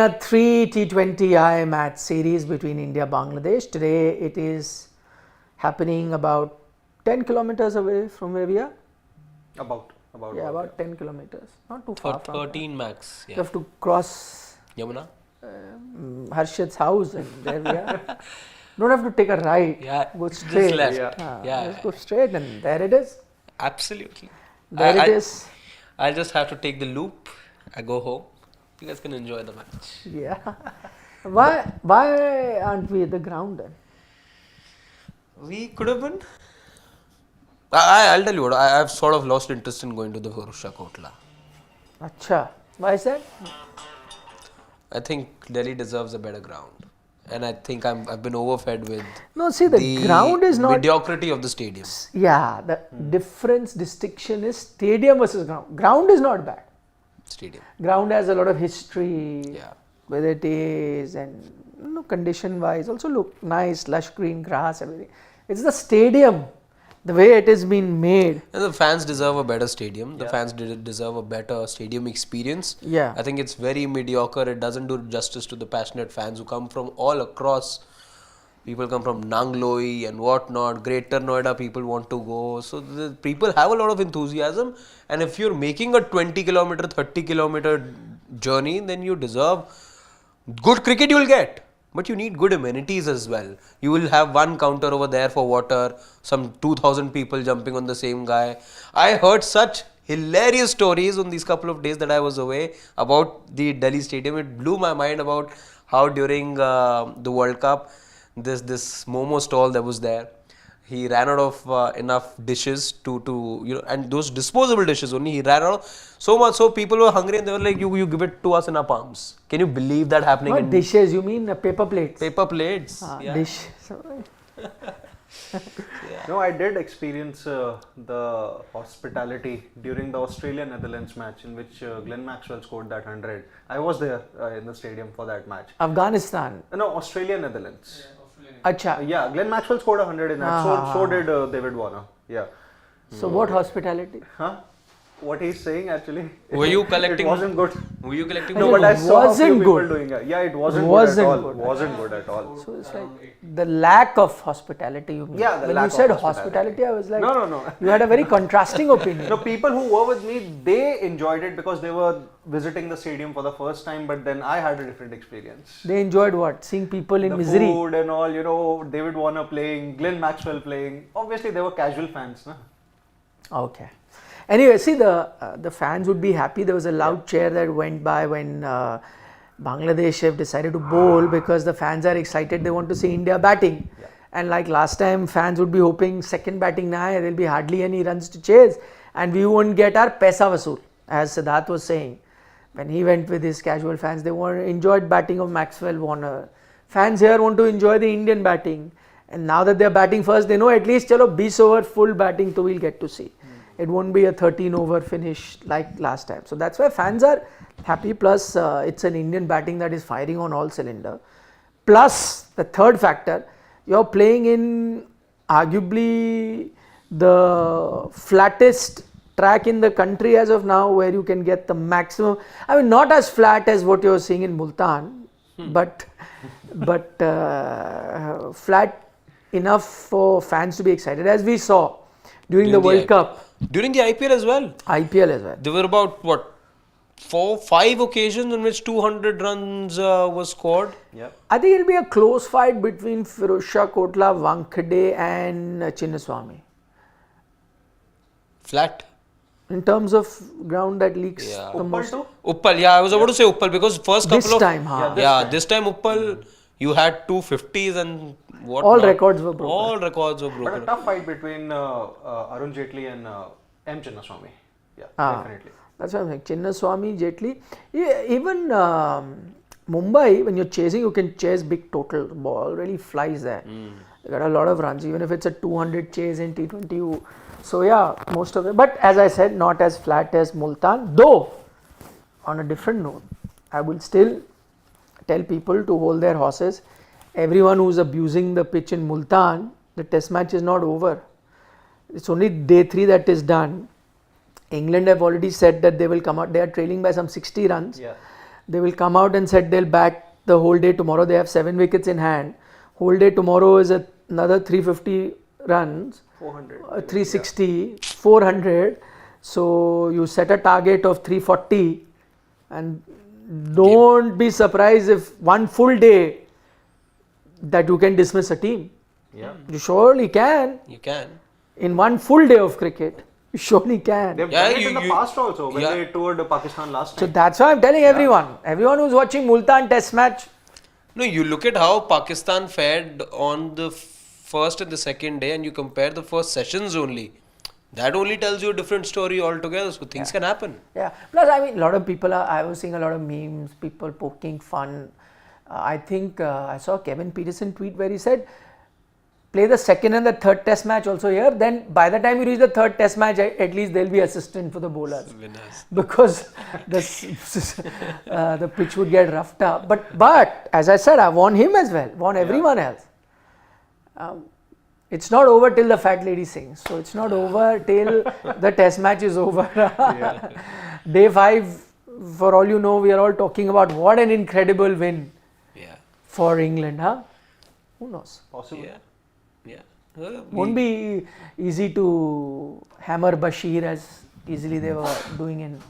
A 3 T20I match series between India and Bangladesh. Today it is happening about 10 kilometers away from where we are. About 10 kilometers. Not too far from 13 max. You have to cross Yamuna? Harshad's house and there we are. Don't have to take a right. Yeah, Go just straight. left. Just go straight and there it is. Absolutely. There it is. I'll just have to take the loop. I go home. You guys can enjoy the match. Yeah. Why aren't we at the ground then? We could have been. I'll tell you what, I've sort of lost interest in going to the Borussia Kotla. Acha. Why is that? I think Delhi deserves a better ground. And I think I've been overfed with the ground is not mediocrity of the stadium. Yeah, the distinction is stadium versus ground. Ground is not bad. Stadium. Ground has a lot of history, Yeah. whether it is and condition wise also look nice, lush green grass, everything. It's the stadium, the way it has been made. And the fans deserve a better stadium. The fans deserve a better stadium experience. Yeah. I think it's very mediocre. It doesn't do justice to the passionate fans who come from all across. People come from Nangloi and whatnot. Greater Noida people want to go. So the people have a lot of enthusiasm. And if you're making a 20 kilometer, 30 kilometer journey, then you deserve good cricket you will get. But you need good amenities as well. You will have one counter over there for water, some 2,000 people jumping on the same guy. I heard such hilarious stories on these couple of days that I was away about the Delhi stadium. It blew my mind about how during the World Cup, this momo stall that was there, he ran out of enough dishes to and those disposable dishes only, he ran out so much so people were hungry and they were like, you give it to us in our palms. Can you believe that happening? Not dishes, you mean paper plates? Paper plates. Dish. No, I did experience the hospitality during the Australia-Netherlands match in which Glenn Maxwell scored that 100. I was there in the stadium for that match. Afghanistan. No, Australia-Netherlands. Acha. Yeah, Glenn Maxwell scored 100 in that. So did David Warner. Yeah. So what hospitality? Huh? What he's saying actually. Were you collecting? It wasn't good. Were you collecting? No, but I saw a few people good. doing it. Yeah, it wasn't good at all. Wasn't good at all. So it's like the lack of hospitality you mean. Yeah, the when lack you said of hospitality. I was like, No. You had a very contrasting opinion. No, people who were with me, they enjoyed it because they were visiting the stadium for the first time, but then I had a different experience. They enjoyed what? Seeing people in The misery. food and all, David Warner playing, Glenn Maxwell playing. Obviously, they were casual fans. No? Okay. Anyway, see the fans would be happy. There was a loud cheer that went by when Bangladesh have decided to bowl because the fans are excited. They want to see India batting. Yeah. And like last time, fans would be hoping second batting na hai, there'll be hardly any runs to chase and we won't get our paisa vasool, as Siddharth was saying. When he went with his casual fans, they enjoyed batting of Maxwell, Warner. Fans here want to enjoy the Indian batting. And now that they're batting first, they know at least 20 over full batting to we'll get to see. It won't be a 13 over finish like last time. So that's why fans are happy. Plus, it's an Indian batting that is firing on all cylinder. Plus, the third factor, you're playing in arguably the flattest track in the country as of now, where you can get the maximum. I mean, not as flat as what you're seeing in Multan, but flat enough for fans to be excited, as we saw during the World Cup. During the IPL as well. IPL as well. There were about 4-5 occasions in which 200 runs was scored. Yep. I think it'll be a close fight between Firozshah Kotla, Wankhede and Chinnaswamy. Flat. In terms of ground that leaks the most. Uppal, I was about to say Uppal because first couple this time, this time Uppal, you had 250s and what all records were broken. All records were broken. But a tough fight between Arun Jaitley and M. Chinnaswamy. Yeah, definitely. That's what I'm saying. Chinnaswamy, Jaitley. Yeah, even Mumbai, when you're chasing, you can chase big total. The ball really flies there. You got a lot of runs, even if it's a 200 chase in T20. So yeah, most of it. But as I said, not as flat as Multan. Though, on a different note, I will still tell people to hold their horses. Everyone who's abusing the pitch in Multan, the test match is not over. It's only day 3 that is done. England have already said that they will come out. They are trailing by some 60 runs. Yeah. They will come out and said they'll bat the whole day tomorrow. They have 7 wickets in hand. Whole day tomorrow is another 350 runs. 400. 360, 400. So you set a target of 340 and don't be surprised if one full day that you can dismiss a team. Yeah. You surely can. You can. In one full day of cricket, you surely can. They've Yeah, done it in the past also when yeah. they toured Pakistan last So time. that's why I'm telling everyone who's watching Multan Test match, No, you look at how Pakistan fared on the first and the second day and you compare the first sessions only. That only tells you a different story altogether. So things can happen. yeah. Plus, I mean, a lot of people I was seeing a lot of memes, people poking fun. I think I saw Kevin Peterson tweet where he said, play the second and the third test match also here. Then by the time you reach the third test match, at least there'll be assistant for the bowlers. Winners. Because the pitch would get roughed up. But as I said, I warn him as well, warn everyone else. It's not over till the fat lady sings. So it's not over till the test match is over. Day 5, for all you know, we are all talking about what an incredible win Yeah. for England. Who knows? Possible. Yeah. Won't be easy to hammer Bashir as easily they were doing in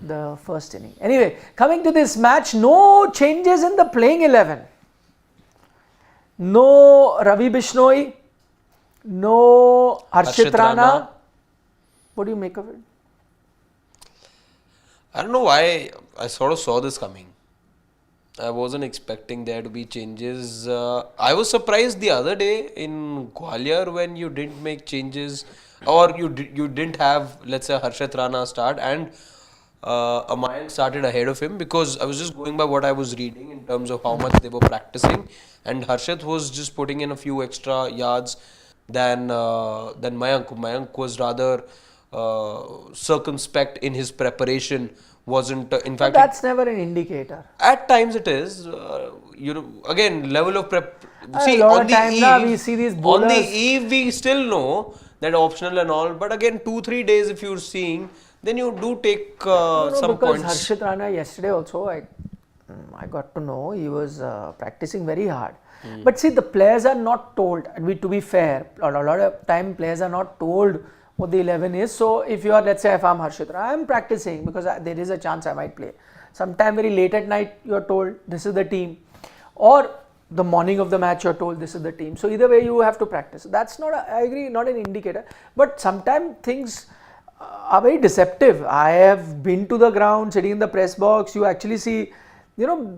the first inning. Anyway, coming to this match, no changes in the playing 11. No Ravi Bishnoi, no Harshit Rana. What do you make of it? I don't know why I sort of saw this coming. I wasn't expecting there to be changes. I was surprised the other day in Gwalior when you didn't make changes or you didn't have, let's say, Harshit Rana start and Amayan started ahead of him, because I was just going by what I was reading in terms of how much they were practicing, and Harshit was just putting in a few extra yards than Mayank. Mayank was rather circumspect in his preparation. Wasn't in fact But that's never an indicator. at times it is, again, level of prep. A lot of times now we see these on the bowlers. eve we still know that optional and all, but again 2-3 days if you're seeing, then you do take some because points. Harshit Rana yesterday also, I got to know he was practicing very hard. But see, the players are not told. To be fair, a lot of time players are not told what the 11 is. So if you are, let's say if I'm Harshit Rana, I am practicing because there is a chance I might play. Sometime very late at night you are told this is the team, or the morning of the match you are told this is the team. So either way you have to practice. That's not, I agree, not an indicator. But sometimes things are very deceptive. I have been to the ground, sitting in the press box. You actually see,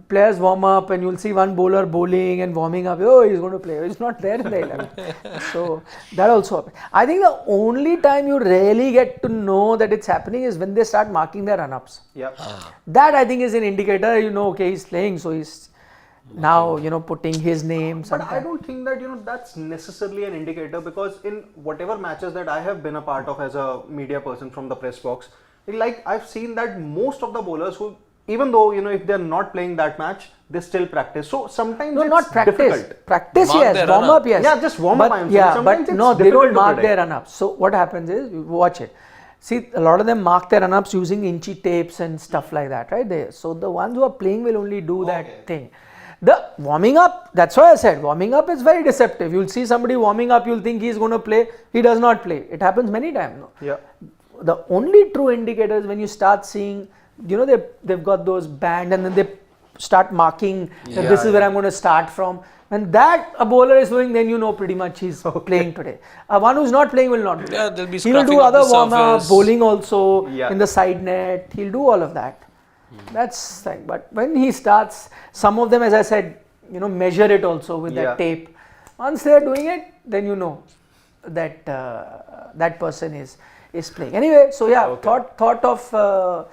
players warm up and you'll see one bowler bowling and warming up. Oh, he's going to play. He's not there in the 11. So that also happens. I think the only time you really get to know that it's happening is when they start marking their run-ups. Yeah. That I think is an indicator, okay, he's playing, so he's now, putting his name. But I don't think that, that's necessarily an indicator, because in whatever matches that I have been a part of as a media person from the press box, like I've seen that most of the bowlers who, even though, if they're not playing that match, they still practice. So sometimes No, it's not practice. difficult. Practice, Mark yes. their Warm run-up. up, yes. Yeah, just warm up, I'm saying. Yeah, Sometimes but it's no, they difficult don't to mark predict. their run-ups. So what happens is, you watch it. See, a lot of them mark their run-ups using inchy tapes and stuff like that, right? So the ones who are playing will only do that thing. The warming up, that's why I said warming up is very deceptive. You'll see somebody warming up, you'll think he's going to play, he does not play. It happens many times. No? Yeah. The only true indicator is when you start seeing, they've got those band and then they start marking that this is where I'm going to start from. When that a bowler is doing, then pretty much he's playing today. One who's not playing will not do Yeah, that. they'll be He will do scruffing up other the warm-up, surface. bowling also, Yeah. in the side net. He'll do all of that. That's thing. But when he starts, some of them, as I said, measure it also with that tape. Once they are doing it, then that that person is playing. Anyway, so yeah, thought of.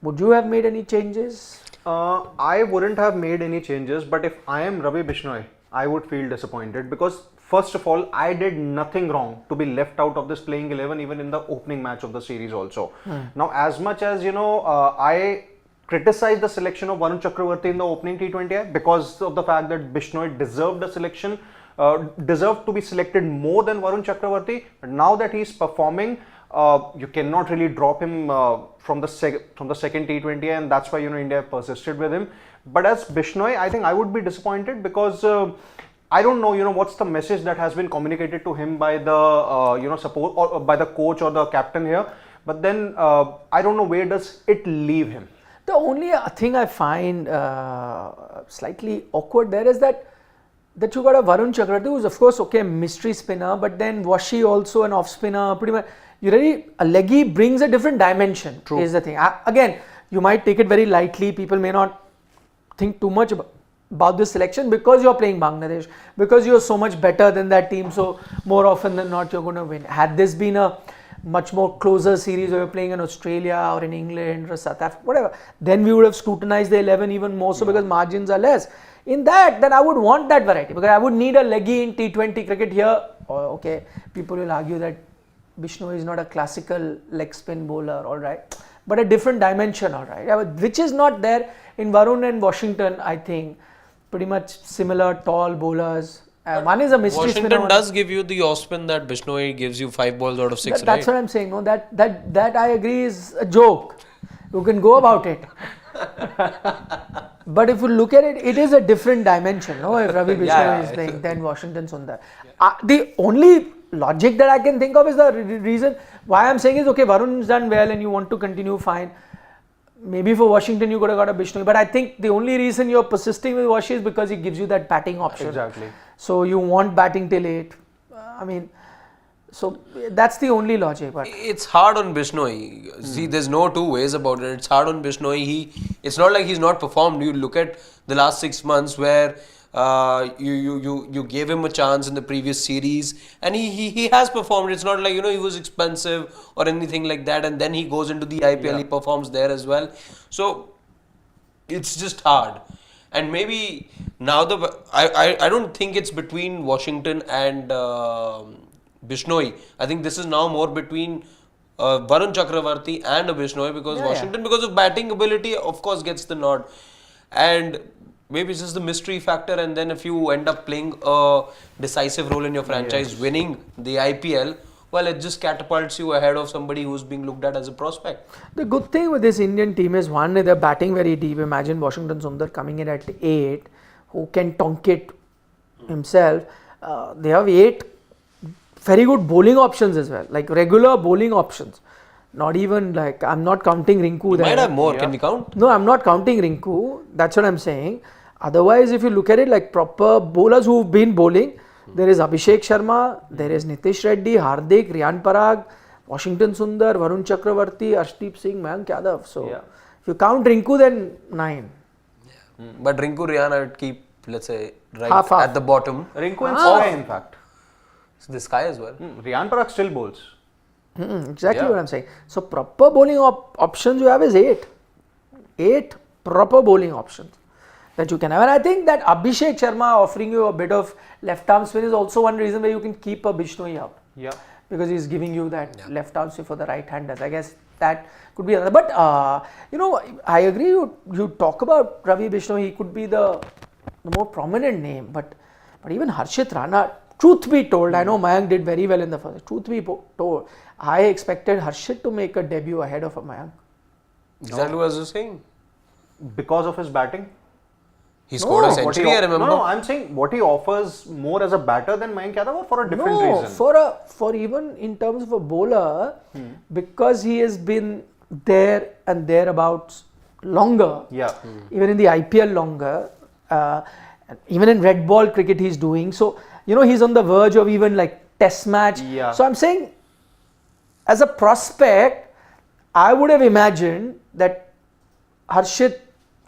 Would you have made any changes? I wouldn't have made any changes, but if I am Ravi Bishnoi, I would feel disappointed, because first of all, I did nothing wrong to be left out of this playing 11 even in the opening match of the series also. Now, as much as I criticized the selection of Varun Chakravarti in the opening T20I because of the fact that Bishnoi deserved a selection, deserved to be selected more than Varun Chakravarti, but now that he's performing, You cannot really drop him from the second T20I, and that's why India persisted with him. But as Bishnoi, I think I would be disappointed because I don't know what's the message that has been communicated to him by the support or by the coach or the captain here. But then I don't know where does it leave him. The only thing I find slightly awkward there is that you got a Varun Chakravarti, who's of course mystery spinner, but then Washi also an off spinner. Pretty much, a leggy brings a different dimension. True. Is the thing. Again, you might take it very lightly. People may not think too much about this selection because you're playing Bangladesh, because you're so much better than that team. So more often than not, you're going to win. Had this been a much more closer series where you're playing in Australia or in England or South Africa, whatever, then we would have scrutinized the 11 even more so because margins are less. In that, then I would want that variety because I would need a leggy in T20 cricket here. Okay, people will argue that Bishnoi is not a classical leg spin bowler, alright, but a different dimension, alright, which is not there in Varun and Washington. I think pretty much similar tall bowlers. One is a mystery spinner. Washington does give you the off spin that Bishnoi gives you 5 balls out of 6, That's what I'm saying. No, that I agree is a joke. You can go about it. But if you look at it, it is a different dimension. No, if Ravi Bishnoi is playing than Washington Sundar. The only logic that I can think of is the reason why I'm saying is Varun's done well and you want to continue, fine. Maybe for Washington you could have got a Bishnoi, but I think the only reason you're persisting with Washi is because he gives you that batting option. Exactly. So you want batting till 8. So that's the only logic. But it's hard on Bishnoi. See, there's no two ways about it. It's hard on Bishnoi. It's not like he's not performed. You look at the last 6 months where you gave him a chance in the previous series and he has performed. It's not like he was expensive or anything like that, and then he goes into the IPL, he performs there as well. So it's just hard. And maybe now I don't think it's between Washington and Bishnoi. I think this is now more between Varun Chakravarti and Bishnoi because Washington, because of batting ability, of course gets the nod. And maybe it's just the mystery factor, and then if you end up playing a decisive role in your franchise, winning the IPL, well, it just catapults you ahead of somebody who's being looked at as a prospect. The good thing with this Indian team is, one, they're batting very deep. Imagine Washington Sundar coming in at 8, who can tonk it himself. They have 8 very good bowling options as well, like regular bowling options. Not even like, I'm not counting Rinku there. Might have more, can we count? No, I'm not counting Rinku, that's what I'm saying. Otherwise, if you look at it like proper bowlers who've been bowling, there is Abhishek Sharma, there is Nitish Reddy, Hardik, Riyan Parag, Washington Sundar, Varun Chakravarti, Arshdeep Singh, Mayank Yadav. So, if you count Rinku, then 9. But Rinku, Riyan, I would keep, let's say, right Half. at the bottom. Rinku and Sky, in fact. So this guy as well. Riyan Parag still bowls. Exactly what I'm saying. So, proper bowling options you have is 8. 8 proper bowling options that you can have. And I think that Abhishek Sharma offering you a bit of left arm spin is also one reason where you can keep a Bishnoi out. Yeah. Because he's giving you that left arm spin for the right handers. I guess that could be another. But, I agree. You talk about Ravi Bishnoi, he could be the more prominent name. But even Harshit Rana, truth be told, I know Mayank did very well in the first. Truth be told, I expected Harshit to make a debut ahead of Mayank. Exactly what I was saying. Because of his batting? He scored a century, I remember. No, I'm saying what he offers more as a batter than Mayank Yadav, or for a different reason? For even in terms of a bowler, because he has been there and thereabouts longer, even in the IPL longer, even in red ball cricket he's doing. So, he's on the verge of even like test match. Yeah. So I'm saying, as a prospect, I would have imagined that Harshit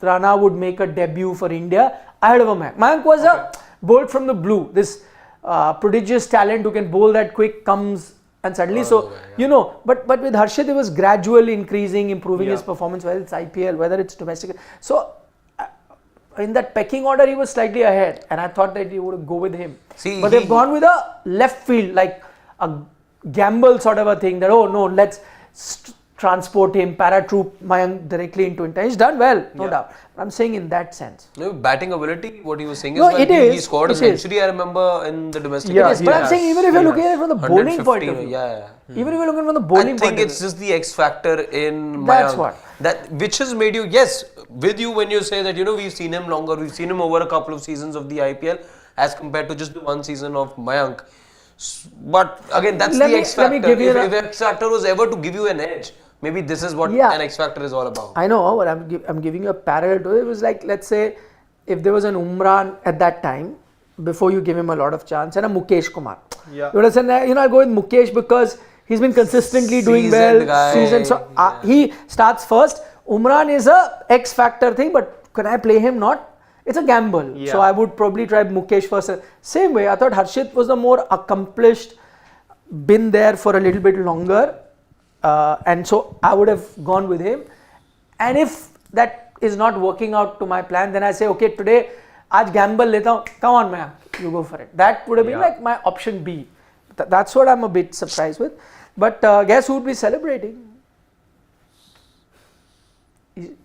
Rana would make a debut for India ahead of a Mayank. Mayank was a bolt from the blue. This prodigious talent who can bowl that quick comes and suddenly, but with Harshit it was gradually increasing, improving his performance, whether it's IPL, whether it's domestic. So in that pecking order he was slightly ahead, and I thought that you would go with him. But they've gone with a left field, like a gamble sort of a thing, that let's transport him, paratroop Mayank directly into India. He's done well, no doubt. But I'm saying in that sense. No, batting ability, what he was saying No, is, well, it he is, scored a it is. century, I remember, in the domestic. Yes, he but I'm has. saying even if you're looking at it from the bowling point of 150, view, yeah. even if you're looking from the bowling I point think of it's view, just the X factor in That's Mayank. what. That which has made you, yes, with you when you say that, you know, we've seen him longer, we've seen him over a couple of seasons of the IPL as compared to just the one season of Mayank. But again, that's Let the me- X let me factor. give you If an- X factor was ever to give you an edge, maybe this is what Yeah. an X factor is all about. I know, but I'm giving you a parallel to it. It was like, let's say, if there was an Umran at that time, before you give him a lot of chance, and a Mukesh Kumar. Yeah. You would have said, you know, I'll go with Mukesh because he's been consistently doing well. Seasoned guy, Season, so he starts first. Umran is a X factor thing, but can I play him? Not. It's a gamble. Yeah. So I would probably try Mukesh first. Same way, I thought Harshit was the more accomplished, been there for a little bit longer, and so I would have gone with him. And if that is not working out to my plan, then I say, okay, today, aaj gamble leta hu. Come on, man, you go for it. That would have been Yeah. like my option B. That's what I'm a bit surprised with. But guess who would be celebrating?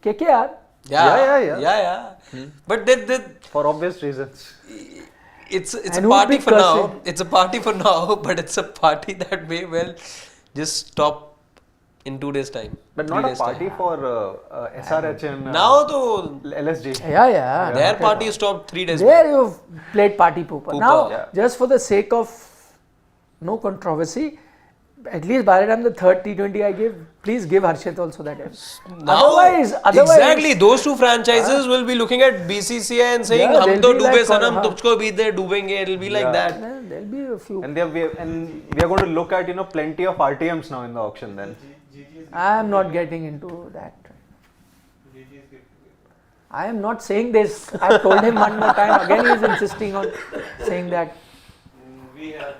KKR. Yeah. But For obvious reasons. it's And a who'd party be for now. cursing? It's a party for now, but it's a party that may well just stop in 2 days' time. But 3 not a days' party time. for SRH and Now, though, LSG. Yeah. their party stopped 3 days There back. you've played party pooper. Pooper. Now, Yeah. just for the sake of no controversy, at least by the time the third T20 I give, please give Harshit also that. Now, Otherwise, exactly, those two franchises will be looking at BCCI and saying, Yeah, "Hum they'll to be dube like, sanam, हाँ. tujhko bhi de dubenge." It'll be like Yeah. that. There'll be a few. And we are going to look at, you know, plenty of RTMs now in the auction then. I am not getting into that. I am not saying this. I've told him one more time. Again, he is insisting on saying that. We have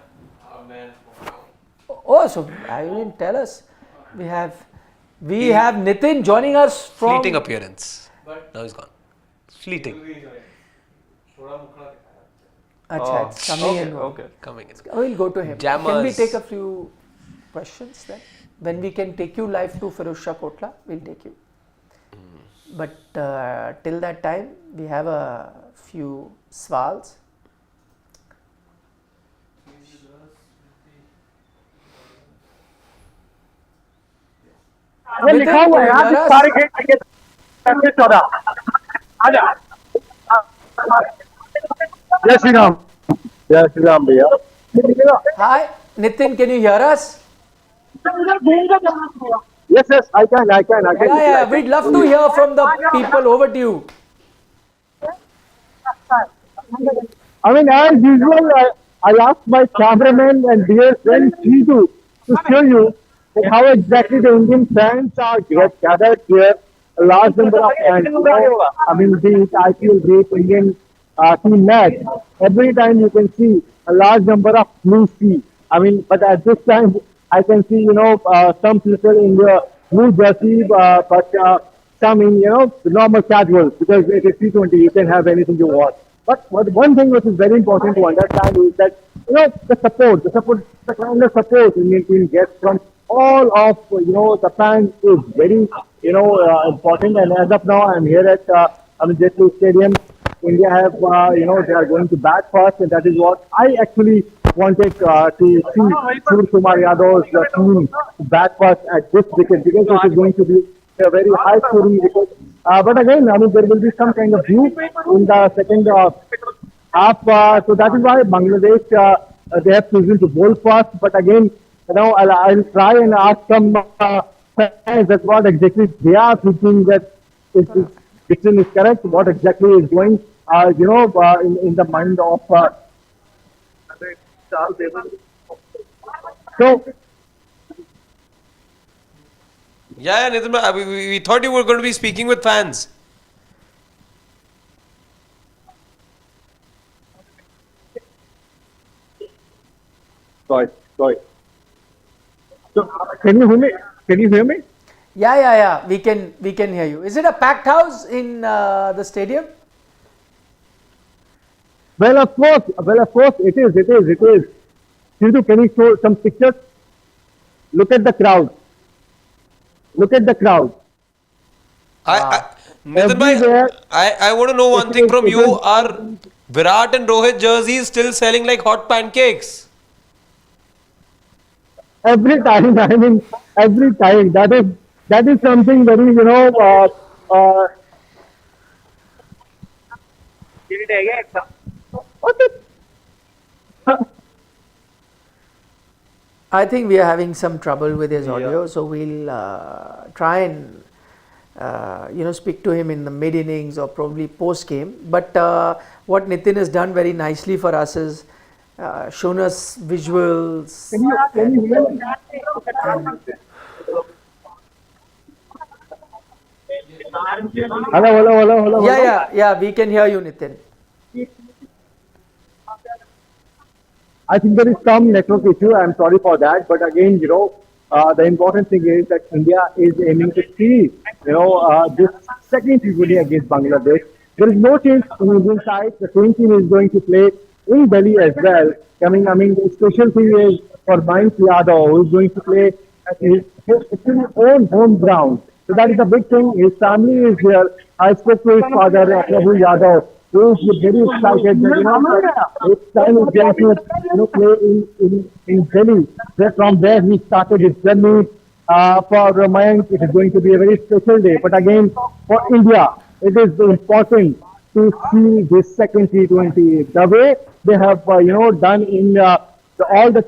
a man from now. Oh, so I didn't tell us. We have Nitin joining us from. Fleeting appearance. Now he's gone. Fleeting. थोड़ा मुखड़ा दिखाया. Achha, it's coming in. Okay. Coming in. We'll go to him. Can we Jammers. take a few questions then? When we can take you live to Firozshah Kotla, we'll take you. But till that time, we have a few swals. ये लिखा हुआ है यार Nitin, सारे खेल cricket 14 आजा जय श्री राम भैया Hi, Nitin, can you hear us? yes I can Yeah, we'd love to hear from the people. Over to you. I mean as usual I asked my cameraman and dear friend Chidu to show you that how exactly the Indian fans are gathered here. A large number of fans. I mean, the IPL great Indian team match. Every time you can see a large number of blue sea. I mean, but at this time I can see some people in the blue jersey, but some in normal casual because it is T20. You can have anything you want. But one thing which is very important to understand is that the kind of support Indian team gets from all of the fans is very important. And as of now, I'm here at Jetli Stadium. India have they are going to bat first, and that is what I actually wanted to see Surya Kumar Yadav's team to bat first at this wicket because it is going to be a very high scoring wicket. But again, I mean, there will be some kind of view in the second half. So that is why Bangladesh they have chosen to bowl first. But again, I'll try and ask some fans that's what exactly they are thinking that if this prediction is correct. What exactly is going, in the mind of. So. Yeah, Nitin, we thought you were going to be speaking with fans. Sorry. So, can you hear me? Can you hear me? Yeah. We can hear you. Is it a packed house in the stadium? Well, of course, it is. Sidhu, can you show some pictures? Look at the crowd. Look at the crowd. Nitin bhai, Everywhere, I want to know one thing from you. Are Virat and Rohit jerseys still selling like hot pancakes? every time. I mean, every time. That is something very, I think we are having some trouble with his Yeah. audio, so we'll try and speak to him in the mid innings or probably post game. But what Nitin has done very nicely for us is shown us visuals. can you hear me? Hello, hello, hello, hello. Yeah, we can hear you, Nitin. I think there is some network issue. I'm sorry for that. But again, the important thing is that India is aiming to see, this second T20 against Bangladesh. There is no change in Indian side. The same team is going to play in Delhi as well. I mean, the special thing is for Mayank Yadav, who is going to play at his own home ground. So that is a big thing. His family is here. I spoke to his father, Prabhu Yadav, who is very excited that, his son is going to, play in Delhi. From there he started his journey. For Mayank, it is going to be a very special day. But again, for India, it is important to see this second T20. The way they have, done in all the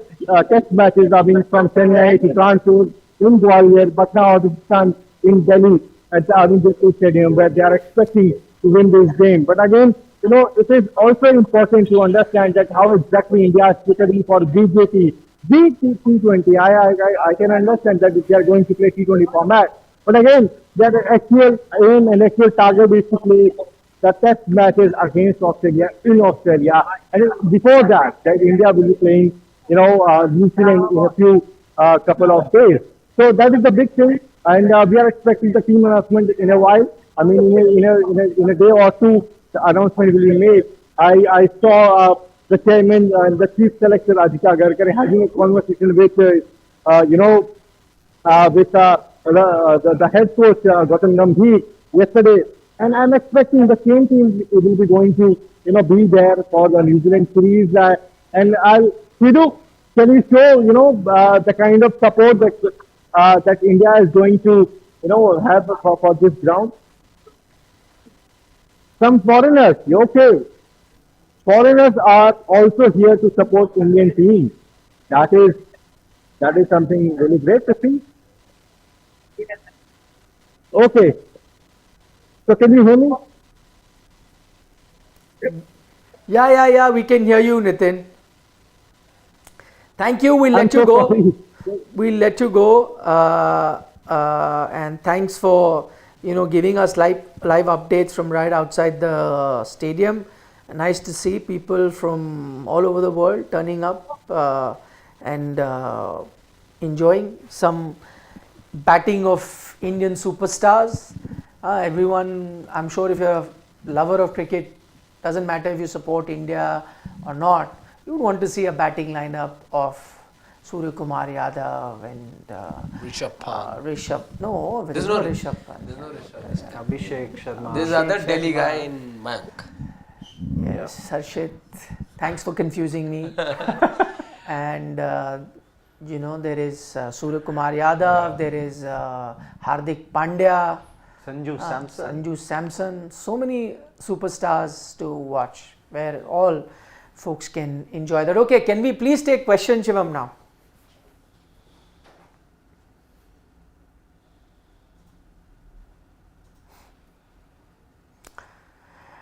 test matches, I mean, from Chennai to Kanpur, in Gwalior, but now this time in Delhi at the Arvind Jaitley Stadium, where they are expecting to win this game. But again, it is also important to understand that how exactly India is preparing for BJT, T20. I can understand that they are going to play T20 format. But again, their actual aim and actual target is to play the test matches against Australia in Australia. And before that India will be playing, New Zealand in a few couple of days. So that is the big thing. And we are expecting the team announcement in a while. I mean, in a day or two, the announcement will be made. I saw the chairman and the chief selector AajTak having a conversation with, the head coach Gautam Gambhir yesterday, and I'm expecting the same team will be going to be there for the New Zealand series. And Sidhu, can you show the kind of support that India is going to have for this ground? Some foreigners, okay. Foreigners are also here to support Indian team. That is something really great to see. Okay. So can you hear me? Yeah, we can hear you, Nitin. Thank you. We'll I'm let you so go. sorry. We'll let you go. And thanks for giving us live updates from right outside the stadium. Nice to see people from all over the world turning up and enjoying some batting of Indian superstars. Everyone, I'm sure if you're a lover of cricket, doesn't matter if you support India or not, you would want to see a batting lineup of Surya Kumar Yadav and Rishabh Pant. There's no Rishabh Pant. There's no Rishabh. Abhishek Sharma. There's other Delhi guy in Mank. Yes, Harshit, thanks for confusing me. And there is Surya Kumar Yadav, there is Hardik Pandya, Sanju Samson, so many superstars to watch where all folks can enjoy that. Okay, can we please take question, Shivam, now?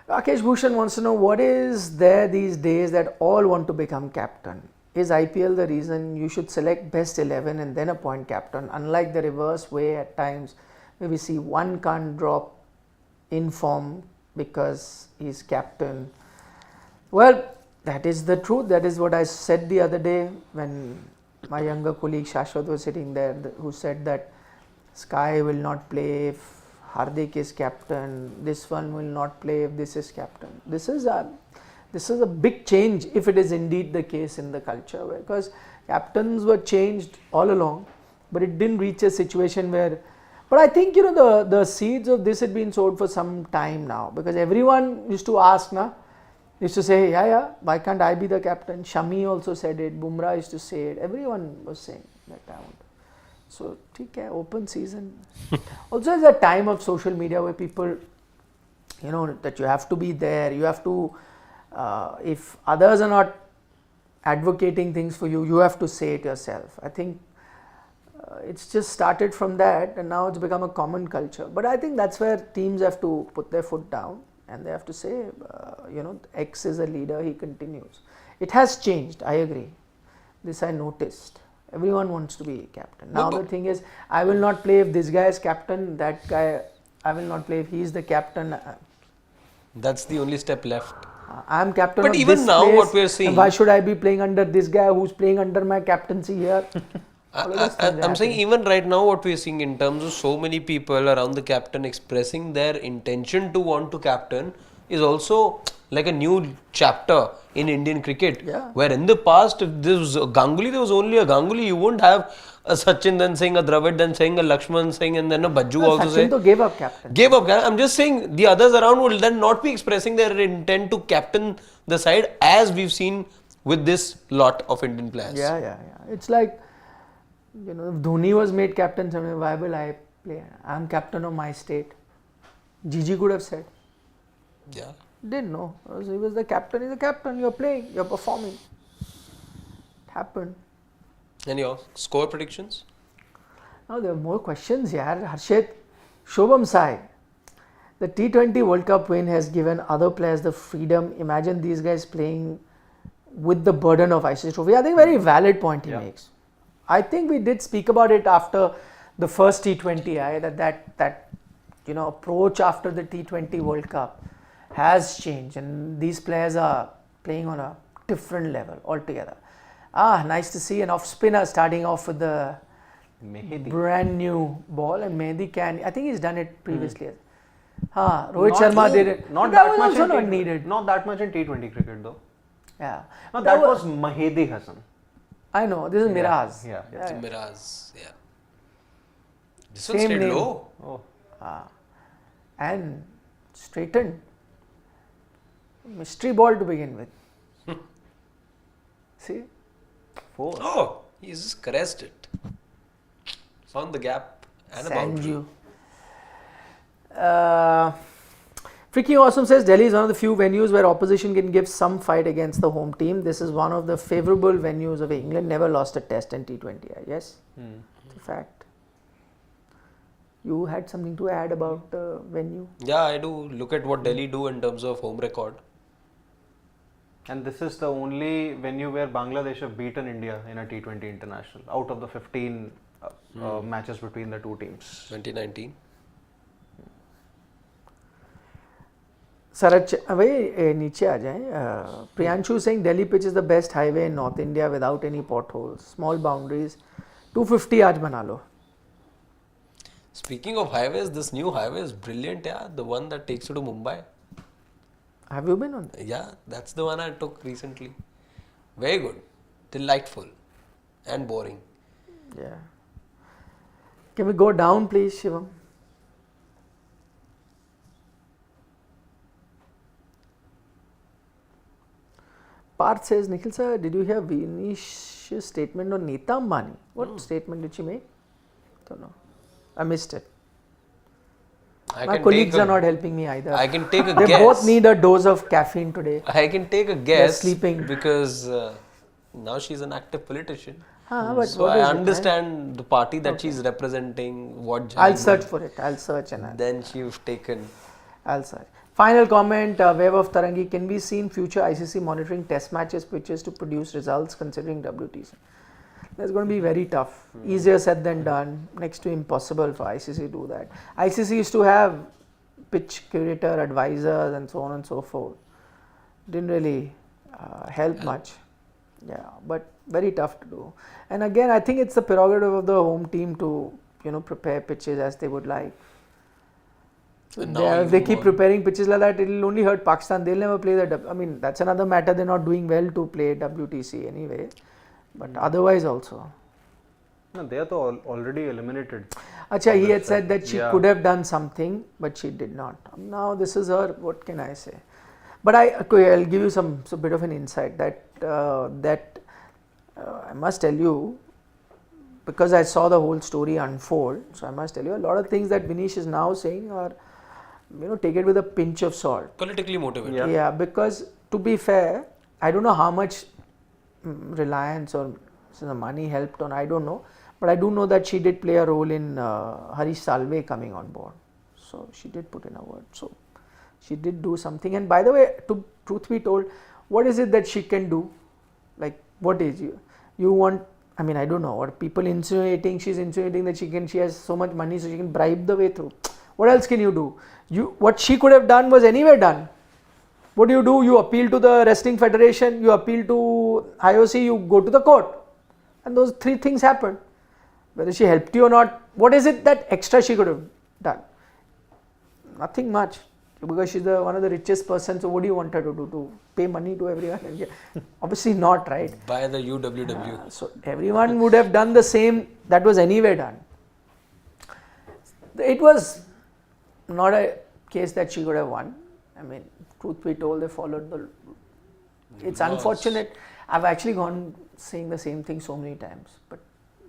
Rakesh Bhushan wants to know, what is there these days that all want to become captain? Is IPL the reason you should select best 11 and then appoint captain, unlike the reverse way at times where we see one can't drop in form because he's captain? Well, that is the truth. That is what I said the other day when my younger colleague Shashwat was sitting there, who said that Sky will not play if Hardik is captain, this one will not play if this is captain. This is a big change if it is indeed the case in the culture, because captains were changed all along, but it didn't reach a situation where But I think the seeds of this had been sowed for some time now, because everyone used to ask, used to say, yeah, why can't I be the captain? Shami also said it. Bumrah used to say it. Everyone was saying that I want. So, okay, open season. Also, it's a time of social media where people, that you have to be there. You have to, if others are not advocating things for you, you have to say it yourself. I think it's just started from that, and now it's become a common culture. But I think that's where teams have to put their foot down, and they have to say, X is a leader, he continues. It has changed, I agree. This I noticed. Everyone wants to be captain. Now the thing is, I will not play if this guy is captain, that guy, I will not play if he is the captain. That's the only step left. I am captain But of even this now place, what we are seeing- and why should I be playing under this guy who's playing under my captaincy here? I'm saying even right now what we're seeing in terms of so many people around the captain expressing their intention to want to captain is also like a new chapter in Indian cricket. Yeah. Where in the past, if there was a Ganguly, there was only a Ganguly. You wouldn't have a Sachin then saying a Dravid, then saying a Lakshman saying, and then a Bajju also Sachin saying. to gave up captain. Gave up. I'm just saying the others around will then not be expressing their intent to captain the side, as we've seen with this lot of Indian players. Yeah. It's like, if Dhoni was made captain, why will I play? I'm captain of my state. Gigi could have said. Yeah. Didn't know. He was the captain. He's the captain. You're playing. You're performing. It happened. And your score predictions? Now there are more questions here. Harshit, Shobham Sai. The T20 World Cup win has given other players the freedom. Imagine these guys playing with the burden of ICC trophy. I think very valid point he makes. I think we did speak about it after the first T20I, that approach after the T20 World Cup has changed, and these players are playing on a different level altogether. Nice to see an off spinner starting off with the brand new ball, and Mehdi I think he's done it previously. Rohit Sharma did it. Not But that was much also in not T- needed. Not that much in T20 cricket though. Yeah. No, that was Mahedi Hassan. I know. This is Miraz. Yeah. It's Miraz. Yeah. This Same one stayed name. low. Oh. And straightened. Mystery ball to begin with. See? 4. Oh, he's just caressed it. Found the gap and a boundary. Sanju. Freaking Awesome says Delhi is one of the few venues where opposition can give some fight against the home team. This is one of the favourable venues of England. Never lost a test in T20I. Yes? It's a fact. You had something to add about the venue? Yeah, I do. Look at what Delhi do in terms of home record. And this is the only venue where Bangladesh have beaten India in a T20 international out of the 15 matches between the two teams. 2019. Sarach, नीचे आ जाएं. Priyanshu saying Delhi pitch is the best highway in North India without any potholes, small boundaries. 250 आज बना लो. Speaking of highways, this new highway is brilliant. Yeah, the one that takes you to Mumbai. Have you been on that? Yeah, that's the one I took recently. Very good, delightful, and boring. Yeah. Can we go down, please, Shivam? Parth says, Nikhil sir, did you hear Vinish's statement on Nita Ambani? What statement did she make? Don't know. I missed it. My colleagues are not helping me either. I can take a They guess. both need a dose of caffeine today. I can take a guess. sleeping. Because now she's an active politician. But So what I is it, understand the party that she's representing. What I'll search for it. I'll search and Then she's taken. I'll search. Final comment, Wave of Tarangi. Can we see in future ICC monitoring test matches pitches to produce results considering WTC? That's going to be very tough. Easier said than done. Next to impossible for ICC to do that. ICC used to have pitch curator, advisors and so on and so forth. Didn't really help much. Yeah, but very tough to do. And again, I think it's the prerogative of the home team to, prepare pitches as they would like. If they keep preparing pitches like that, it will only hurt Pakistan. They'll never play the. That's another matter. They're not doing well to play WTC anyway. But otherwise also. No, they are already eliminated. Acha, on he that had said side. that she Yeah. could have done something, but she did not. Now this is her. What can I say? But I'll give you some bit of an insight that I must tell you, because I saw the whole story unfold. So I must tell you, a lot of things that Vinesh is now saying are, take it with a pinch of salt. Politically motivated. Yeah. Yeah, because to be fair, I don't know how much Reliance or the money helped on, I don't know, but I do know that she did play a role in Harish Salve coming on board. So she did put in a word. So she did do something. And by the way, to truth be told, what is it that she can do? Like, what is you want? I mean, I don't know. What people insinuating? She's insinuating that she has so much money, so she can bribe the way through. What else can you do? What she could have done was anyway done. What do? You appeal to the Wrestling Federation, you appeal to IOC, you go to the court. And those three things happened. Whether she helped you or not, what is it that extra she could have done? Nothing much. Because she's one of the richest persons, so what do you want her to do? To pay money to everyone? Obviously not, right? By the UWW. So everyone would have done the same that was anyway done. It was not a case that she could have won. I mean, truth be told, they followed the. It's unfortunate. I've actually gone saying the same thing so many times, but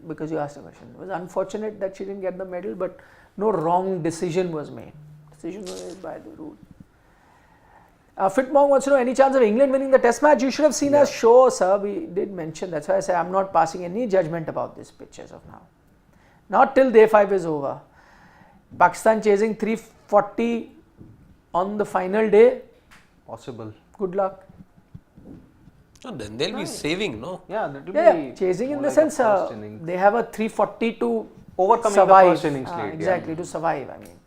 because you asked a question, it was unfortunate that she didn't get the medal, but no wrong decision was made. Decision was made by the rule. Fitmong wants to know, any chance of England winning the Test match? You should have seen our show, sir. We did mention. That's why I say I'm not passing any judgment about this pitch as of now. Not till day 5 is over. Pakistan chasing 340 on the final day. Possible. Good luck. No, then they'll be saving, no? Yeah, that will Yeah, be chasing in more the like a sense first innings. they have a 340 to Overcoming survive. the first innings lead. Exactly, to survive, I mean.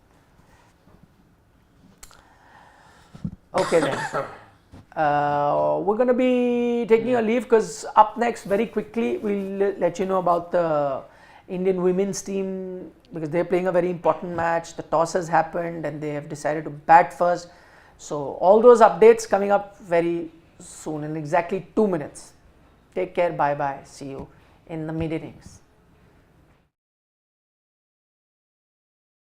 Okay then. We're going to be taking a leave because up next, very quickly, we'll let you know about the Indian women's team because they're playing a very important match. The toss has happened and they have decided to bat first. So all those updates coming up very soon in exactly 2 minutes. Take care. Bye bye. See you in the mid innings.